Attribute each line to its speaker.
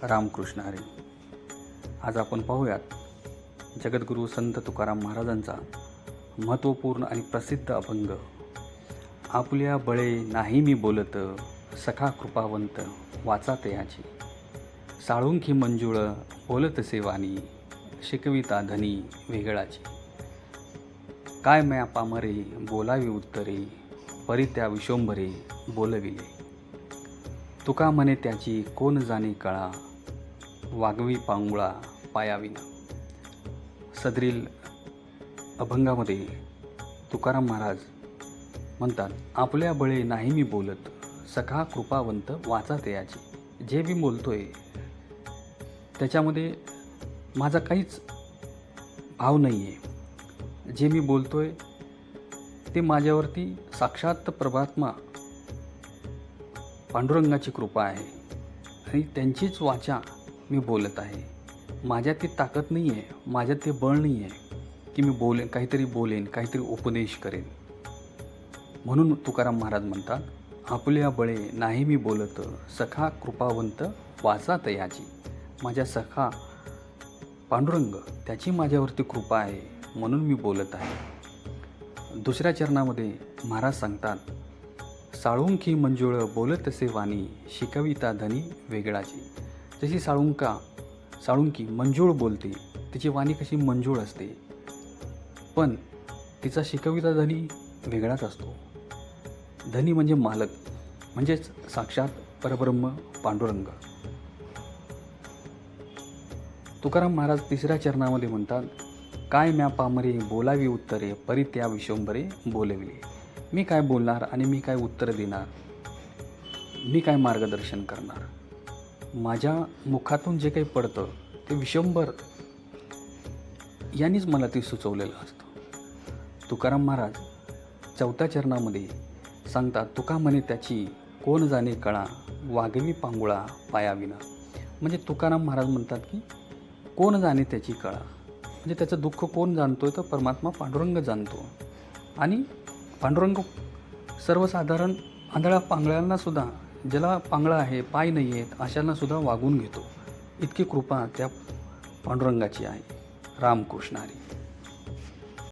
Speaker 1: रामकृष्ण हरी. आज आपण पाहूयात जगद्गुरू संत तुकाराम महाराजांचा महत्त्वपूर्ण आणि प्रसिद्ध अभंग. आपुल्या बळे नाही मी बोलत, सखा कृपावंत वाचा तयाची. साळुंखी मंजुळ बोलतसे वाणी, शिकविता धनी वेगळाची. काय म्या पामरे बोलावी उत्तरे, परी त्या विश्वंभरे बोलविले. तुका म्हणे त्याची कोण जाणे कळा, वागवी पांगुळा पायाविना. सदरील अभंगामध्ये तुकाराम महाराज म्हणतात, आपल्या बळे नाही मी बोलत, सखा कृपावंत वाचा तयाची. जे मी बोलतोय त्याच्यामध्ये माझा काहीच भाव नाही आहे. जे मी बोलतोय ते माझ्यावरती साक्षात परमात्मा पांडुरंगाची कृपा आहे आणि त्यांचीच वाचा मी बोलत आहे. माझ्यात ती ताकद नाही आहे, माझ्यात ते बळ नाही आहे की मी काहीतरी बोलेन, काहीतरी उपदेश करेन. म्हणून तुकाराम महाराज म्हणतात, आपुल्या बळे नाही मी बोलत, सखा कृपावंत वाचा तयाची. माझ्या सखा पांडुरंग त्याची माझ्यावरती कृपा आहे म्हणून मी बोलत आहे. दुसऱ्या चरणामध्ये महाराज सांगतात, साळुंखी मंजुळ बोलतसे वाणी, शिकविता धनी वेगळाची. जशी साळुंखी मंजुळ बोलते, तिची वाणी कशी मंजुळ असते, पण तिचा शिकविता धनी वेगळाच असतो. धनी म्हणजे मालक, म्हणजेच साक्षात परब्रह्म पांडुरंग. तुकाराम महाराज तिसऱ्या चरणामध्ये म्हणतात, काय म्या पामरे बोलावी उत्तरे, परी त्या विश्वंभरे बोलविले. मी काय बोलणार आणि मी काय उत्तर देणार, मी काय मार्गदर्शन करणार. माझ्या मुखातून जे काही पडतं ते विश्वंभर यांनीच मला ते सुचवलेलं असतं. तुकाराम महाराज चौथ्या चरणामध्ये सांगतात, तुका म्हणे त्याची कोण जाणे कळा, वागवी पांगुळा पायाविना. म्हणजे तुकाराम महाराज म्हणतात की कोण जाणे त्याची कळा, म्हणजे त्याचं दुःख कोण जाणतोय, तर परमात्मा पांडुरंग जाणतो. आणि पांडुरंग सर्वसाधारण आंधळा पांगळ्यांनासुद्धा, ज्याला पांगळा आहे, पाय नाही आहेत, अशांनासुद्धा वागून घेतो. इतकी कृपा त्या पांडुरंगाची आहे. रामकृष्ण हरी.